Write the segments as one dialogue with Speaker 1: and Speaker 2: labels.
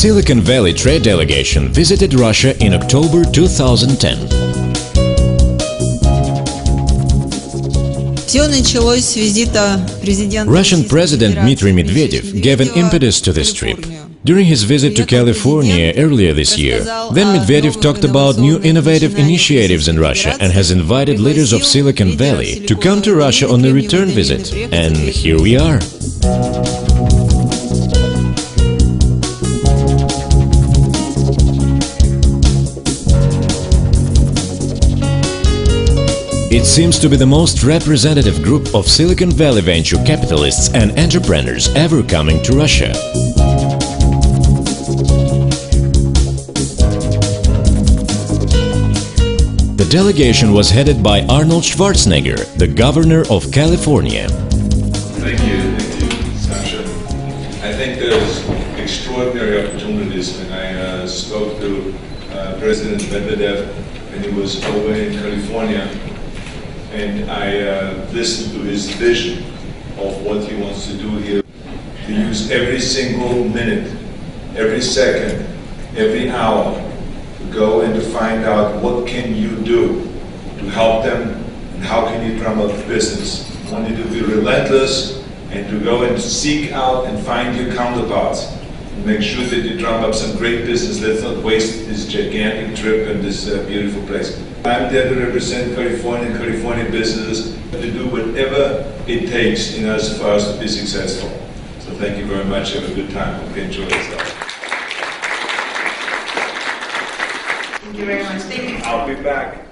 Speaker 1: Silicon Valley trade delegation visited Russia in October 2010. Russian President Dmitry Medvedev gave an impetus to this trip. During his visit to California earlier this year, then Medvedev talked about new innovative initiatives in Russia and has invited leaders of Silicon Valley to come to Russia on a return visit. And here we are. It seems to be the most representative group of Silicon Valley venture capitalists and entrepreneurs ever coming to Russia. The delegation was headed by Arnold Schwarzenegger, the governor of California.
Speaker 2: Thank you, Sasha. I think there's extraordinary opportunities. When I spoke to President Medvedev when he was over in California, and I listened to his vision of what he wants to do here, to use every single minute, every second, every hour, to go and to find out what can you do to help them and how can you drum up business. I want you to be relentless and to go and seek out and find your counterparts and make sure that you drum up some great business. Let's not waste this gigantic trip and this beautiful place. I'm there to represent California business, to do whatever it takes in us for us to be successful. So thank you very much. Have a good time. Hope you enjoy yourself.
Speaker 3: Thank you very much. Thank you.
Speaker 2: I'll be back.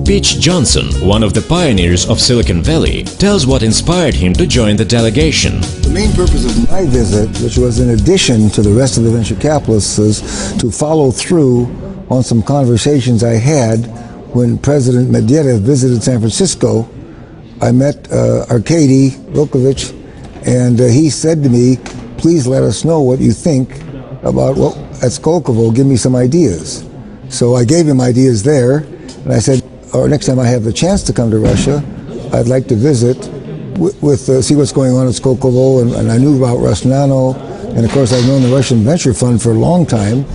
Speaker 1: Peach Johnson, one of the pioneers of Silicon Valley, tells what inspired him to join the delegation.
Speaker 4: The main purpose of my visit, which was in addition to the rest of the venture capitalists, is to follow through on some conversations I had when President Medvedev visited San Francisco. I met Arkady Volkovich, and he said to me, please let us know what you think about what at Skolkovo, give me some ideas. So I gave him ideas there, and I said, or next time I have the chance to come to Russia, I'd like to visit see what's going on at Skolkovo, and I knew about Rosnano, and of course I've known the Russian Venture Fund for a long time.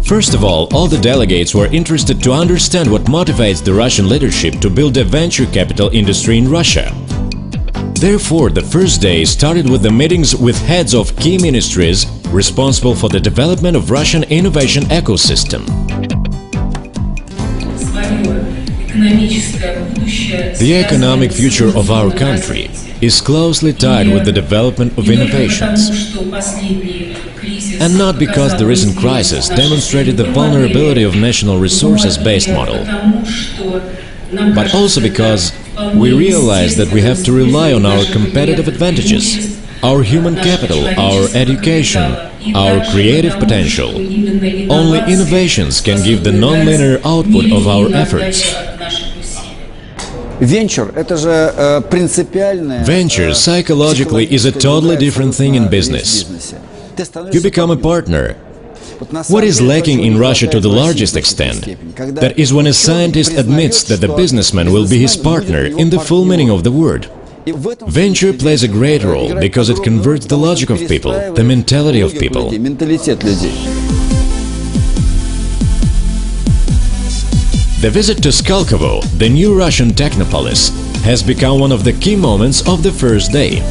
Speaker 1: First of all the delegates were interested to understand what motivates the Russian leadership to build a venture capital industry in Russia. Therefore, the first day started with the meetings with heads of key ministries responsible for the development of Russian innovation ecosystem. The economic future of our country is closely tied with the development of innovations. And not because the recent crisis demonstrated the vulnerability of national resources-based model, but also because we realize that we have to rely on our competitive advantages, our human capital, our education, our creative potential. Only innovations can give the non-linear output of our efforts. Venture psychologically is a totally different thing in business. You become a partner. What is lacking in Russia to the largest extent? That is when a scientist admits that the businessman will be his partner in the full meaning of the word. Venture plays a great role because it converts the logic of people, the mentality of people. The visit to Skolkovo, the new Russian technopolis, has become one of the key moments of the first day.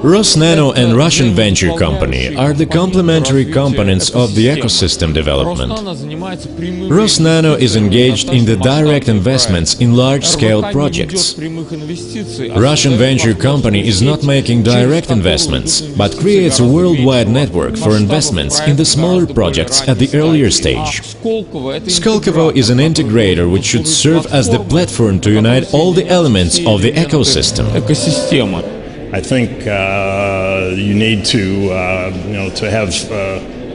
Speaker 1: Rosnano and Russian venture company are the complementary components of the ecosystem development. Rosnano is engaged in the direct investments in large-scale projects. Russian venture company is not making direct investments, but creates a worldwide network for investments in the smaller projects at the earlier stage. Skolkovo is an integrator which should serve as the platform to unite all the elements of the ecosystem.
Speaker 5: I think you need to have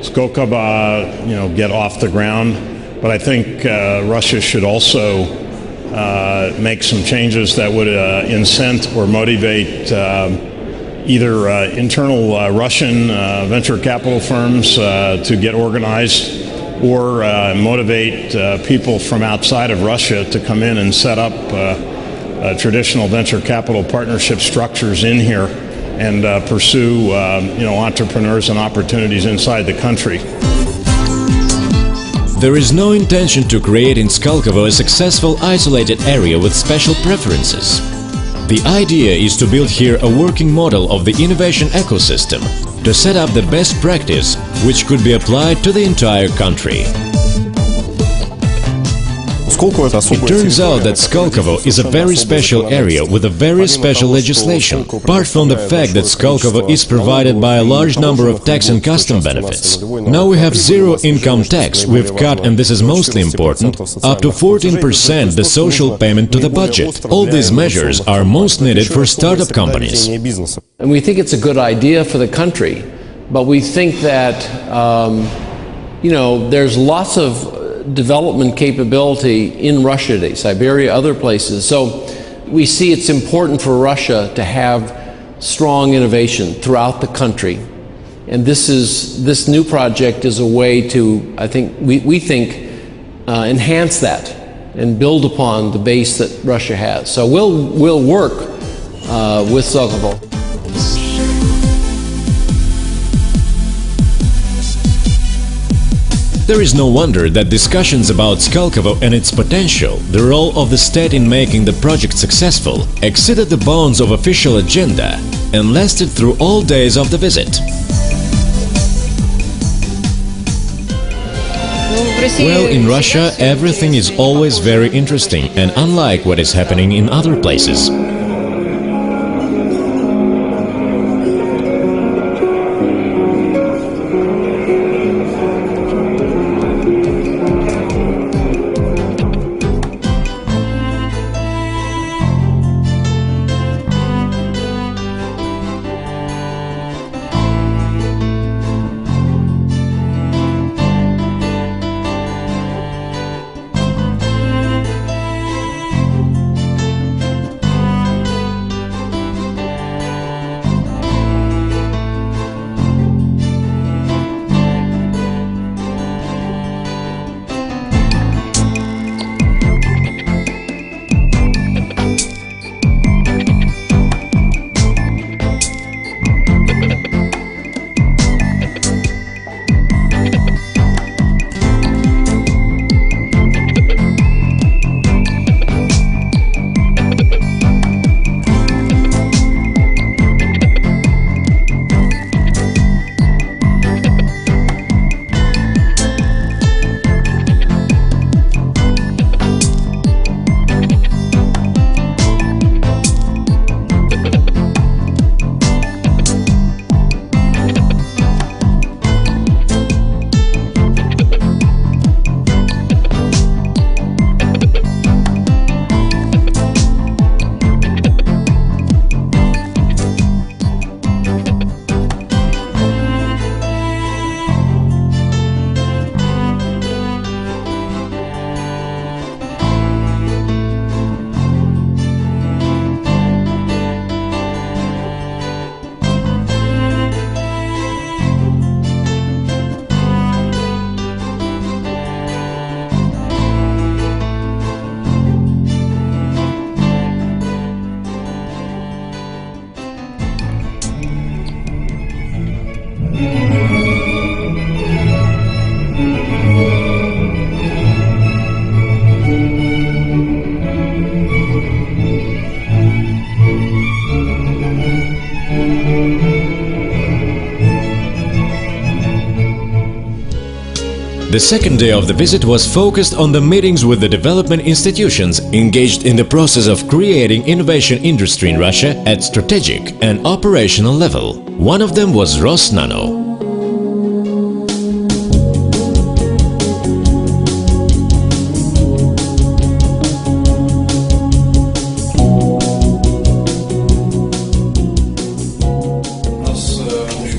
Speaker 5: Skolkovo, get off the ground. But I think Russia should also make some changes that would incent or motivate either internal Russian venture capital firms to get organized, or motivate people from outside of Russia to come in and set up traditional venture capital partnership structures in here and pursue entrepreneurs and opportunities inside the country.
Speaker 1: There is no intention to create in Skolkovo a successful isolated area with special preferences. The idea is to build here a working model of the innovation ecosystem, to set up the best practice which could be applied to the entire country. It turns out that Skolkovo is a very special area with a very special legislation, apart from the fact that Skolkovo is provided by a large number of tax and custom benefits. Now we have zero income tax, we've cut, and this is mostly important, up to 14% the social payment to the budget. All these measures are most needed for startup companies.
Speaker 6: And we think it's a good idea for the country, but we think that, there's lots of development capability in Russia today, Siberia, other places. So we see it's important for Russia to have strong innovation throughout the country. And this new project is a way to, I think, we think, enhance that and build upon the base that Russia has. So we'll work with Skolkovo.
Speaker 1: There is no wonder that discussions about Skolkovo and its potential, the role of the state in making the project successful, exceeded the bounds of official agenda and lasted through all days of the visit. Well, in Russia, everything is always very interesting and unlike what is happening in other places. The second day of the visit was focused on the meetings with the development institutions engaged in the process of creating innovation industry in Russia at strategic and operational level. One of them was Rosnano.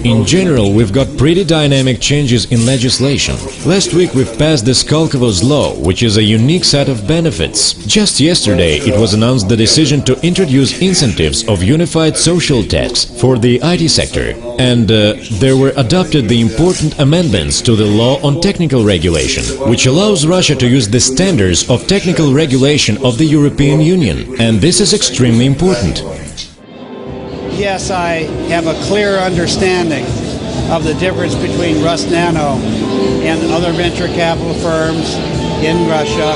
Speaker 1: In general, we've got pretty dynamic changes in legislation. Last week we've passed the Skolkovo's law, which is a unique set of benefits. Just yesterday it was announced the decision to introduce incentives of unified social tax for the IT sector. And there were adopted the important amendments to the law on technical regulation, which allows Russia to use the standards of technical regulation of the European Union. And this is extremely important.
Speaker 7: Yes, I have a clear understanding of the difference between Rosnano and other venture capital firms in Russia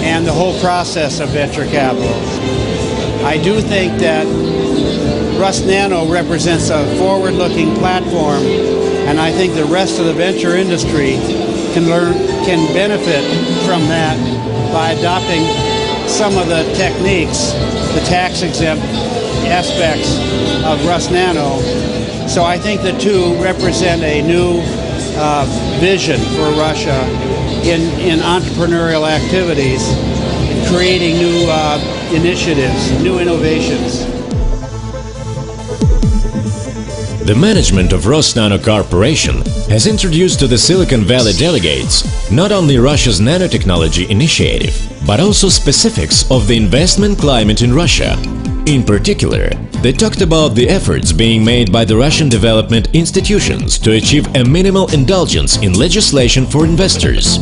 Speaker 7: and the whole process of venture capital. I do think that Rosnano represents a forward-looking platform, and I think the rest of the venture industry can benefit from that by adopting some of the techniques, the tax-exempt aspects of Rosnano. So I think the two represent a new vision for Russia in entrepreneurial activities, creating new initiatives, new innovations.
Speaker 1: The management of Rosnano Corporation has introduced to the Silicon Valley delegates not only Russia's nanotechnology initiative, but also specifics of the investment climate in Russia. In particular, they talked about the efforts being made by the Russian development institutions to achieve a minimal indulgence in legislation for investors.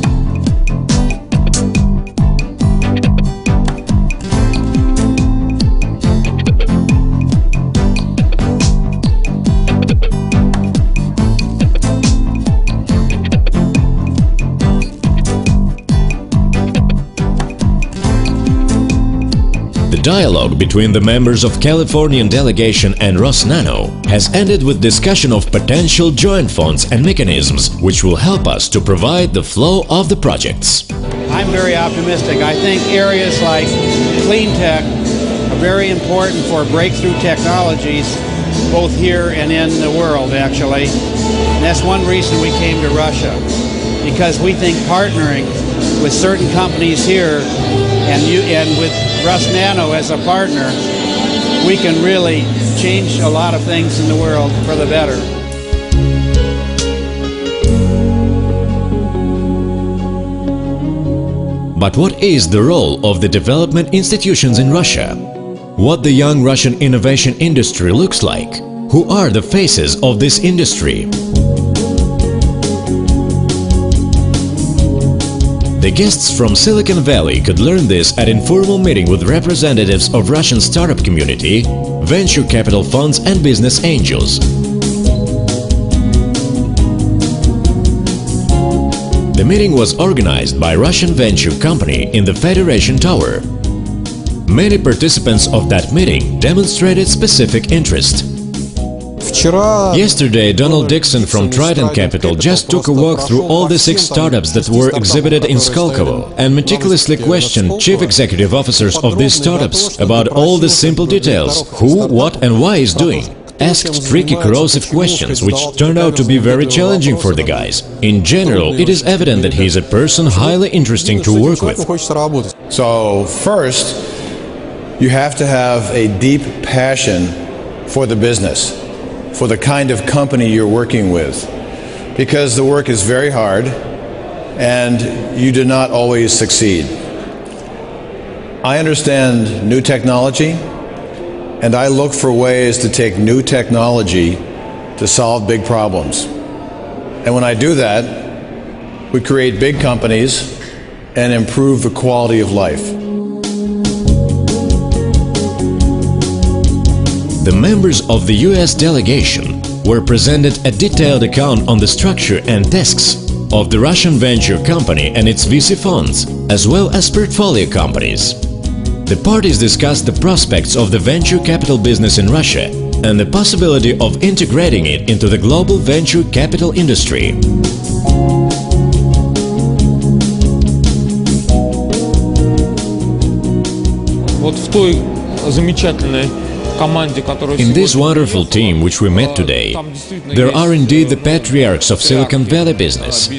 Speaker 1: The dialogue between the members of Californian delegation and Rosnano has ended with discussion of potential joint funds and mechanisms which will help us to provide the flow of the projects.
Speaker 7: I'm very optimistic. I think areas like clean tech are very important for breakthrough technologies, both here and in the world, actually. And that's one reason we came to Russia, because we think partnering with certain companies here and with Rosnano as a partner, we can really change a lot of things in the world for the better.
Speaker 1: But what is the role of the development institutions in Russia? What the young Russian innovation industry looks like? Who are the faces of this industry? The guests from Silicon Valley could learn this at informal meeting with representatives of Russian startup community, venture capital funds and business angels. The meeting was organized by Russian venture company in the Federation Tower. Many participants of that meeting demonstrated specific interest. Yesterday, Donald Dixon from Triton Capital just took a walk through all the 6 startups that were exhibited in Skolkovo and meticulously questioned chief executive officers of these startups about all the simple details, who, what and why is doing. Asked tricky, corrosive questions, which turned out to be very challenging for the guys. In general, it is evident that he is a person highly interesting to work with.
Speaker 8: So first, you have to have a deep passion for the business, for the kind of company you're working with, because the work is very hard and you do not always succeed. I understand new technology, and I look for ways to take new technology to solve big problems. And when I do that, we create big companies and improve the quality of life.
Speaker 1: The members of the US delegation were presented a detailed account on the structure and tasks of the Russian venture company and its VC funds, as well as portfolio companies. The parties discussed the prospects of the venture capital business in Russia and the possibility of integrating it into the global venture capital industry.
Speaker 9: вот в той замечательной команде, которая
Speaker 1: In this wonderful team which we met today, there are indeed the patriarchs of Silicon Valley business.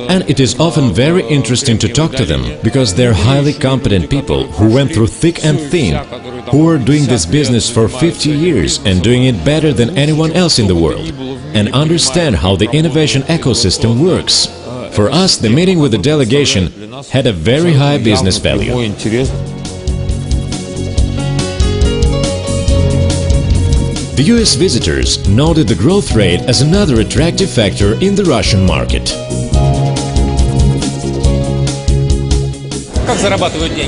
Speaker 1: And it is often very interesting to talk to them, because they're highly competent people who went through thick and thin, who are doing this business for 50 years and doing it better than anyone else in the world, and understand how the innovation ecosystem works. For us, the meeting with the delegation had a very high business value. The US visitors noted the growth rate as another attractive factor in the Russian market.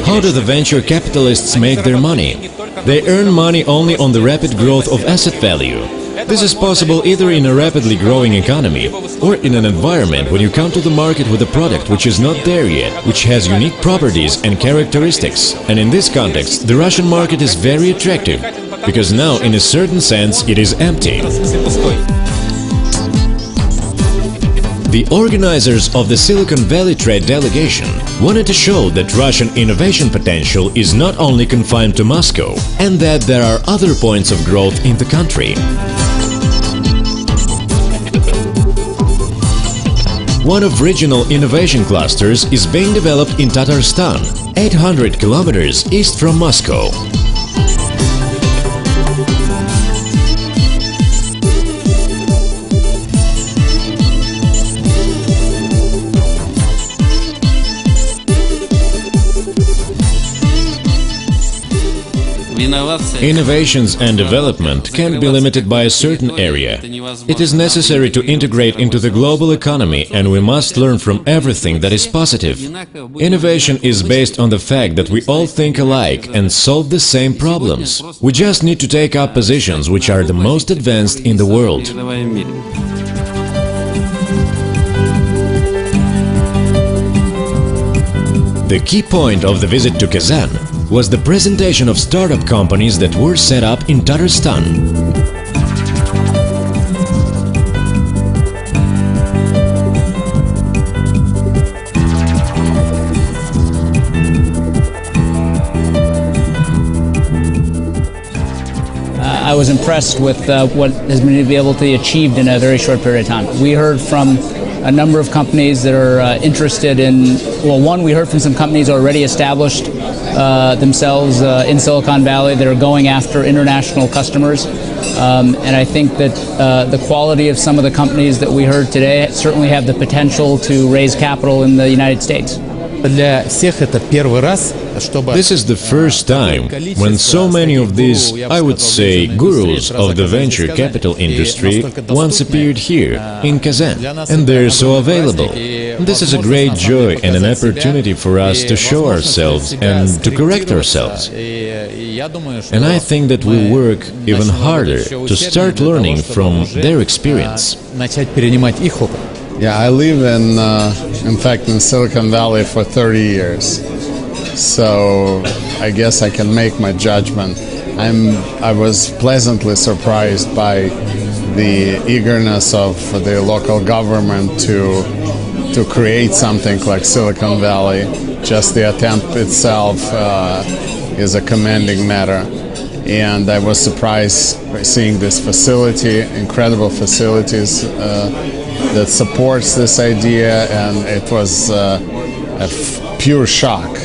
Speaker 1: How do the venture capitalists make their money? They earn money only on the rapid growth of asset value. This is possible either in a rapidly growing economy or in an environment when you come to the market with a product which is not there yet, which has unique properties and characteristics. And in this context, the Russian market is very attractive, because now, in a certain sense, it is empty. The organizers of the Silicon Valley Trade Delegation wanted to show that Russian innovation potential is not only confined to Moscow, and that there are other points of growth in the country. One of regional innovation clusters is being developed in Tatarstan, 800 kilometers east from Moscow. Innovations and development can't be limited by a certain area. It is necessary to integrate into the global economy, and we must learn from everything that is positive. Innovation is based on the fact that we all think alike and solve the same problems. We just need to take up positions which are the most advanced in the world. The key point of the visit to Kazan was the presentation of startup companies that were set up in Tatarstan.
Speaker 10: I was impressed with what has been able to be achieved in a very short period of time. We heard from a number of companies that are interested in, well, one, we heard from some companies already established themselves in Silicon Valley that are going after international customers. And I think that the quality of some of the companies that we heard today certainly have the potential to raise capital in the United States.
Speaker 1: This is the first time when so many of these, I would say, gurus of the venture capital industry once appeared here, in Kazan, and they're so available. This is a great joy and an opportunity for us to show ourselves and to correct ourselves. And I think that we'll work even harder to start learning from their experience.
Speaker 11: Yeah, I live in fact, in Silicon Valley for 30 years. So I guess I can make my judgment. I was pleasantly surprised by the eagerness of the local government to create something like Silicon Valley. Just the attempt itself is a commending matter. And I was surprised by seeing this facility, incredible facilities that supports this idea, and it was a pure shock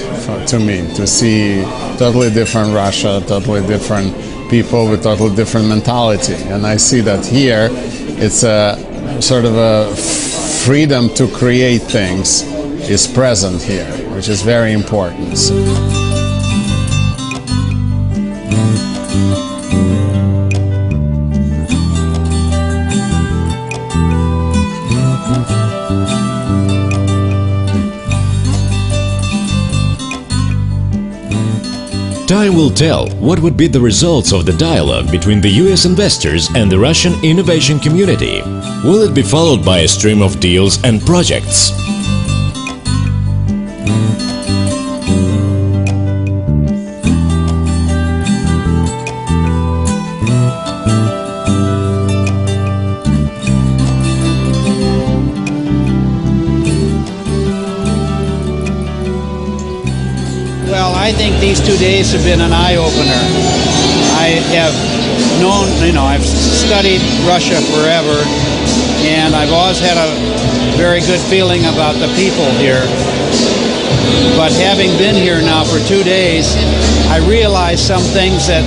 Speaker 11: to me to see totally different Russia, totally different people with totally different mentality. And I see that here it's a sort of a freedom to create things is present here, which is very important.
Speaker 1: Time will tell what would be the results of the dialogue between the US investors and the Russian innovation community. Will it be followed by a stream of deals and projects?
Speaker 7: I think these 2 days have been an eye-opener. I have known, I've studied Russia forever, and I've always had a very good feeling about the people here. But having been here now for 2 days, I realize some things that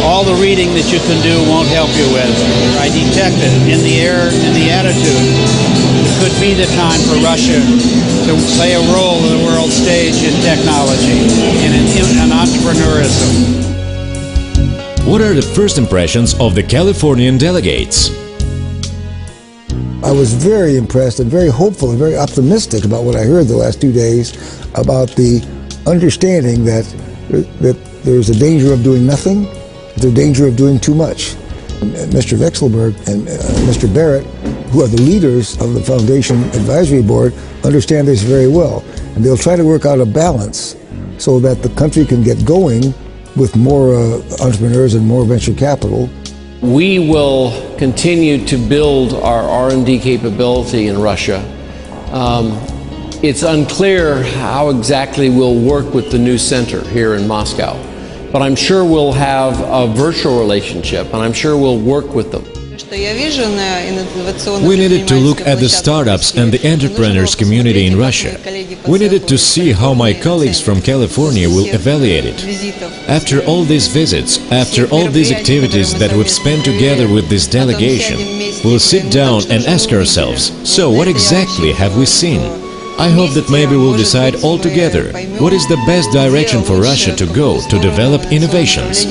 Speaker 7: all the reading that you can do won't help you with. I detect it in the air, in the attitude. It could be the time for Russia to play a role in the world stage in technology and in entrepreneurism.
Speaker 1: What are the first impressions of the Californian delegates?
Speaker 4: I was very impressed and very hopeful and very optimistic about what I heard the last 2 days about the understanding that there's a danger of doing nothing, the danger of doing too much. And Mr. Vexelberg and Mr. Barrett, who are the leaders of the Foundation Advisory Board, understand this very well. And they'll try to work out a balance so that the country can get going with more entrepreneurs and more venture capital.
Speaker 6: We will continue to build our R&D capability in Russia. It's unclear how exactly we'll work with the new center here in Moscow, but I'm sure we'll have a virtual relationship, and I'm sure we'll work with them.
Speaker 1: We needed to look at the startups and the entrepreneurs community in Russia. We needed to see how my colleagues from California will evaluate it. After all these visits, after all these activities that we've spent together with this delegation, we'll sit down and ask ourselves, so what exactly have we seen? I hope that maybe we'll decide all together what is the best direction for Russia to go to develop innovations.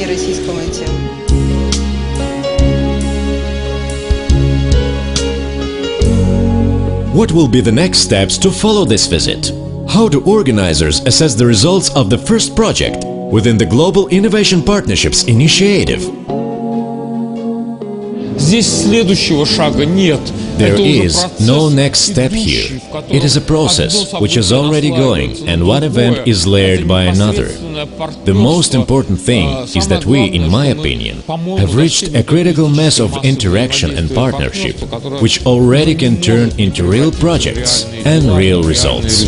Speaker 1: What will be the next steps to follow this visit? How do organizers assess the results of the first project within the Global Innovation Partnerships initiative? There is no next step here. It is a process which is already going, and one event is layered by another. The most important thing is that we, in my opinion, have reached a critical mass of interaction and partnership, which already can turn into real projects and real results.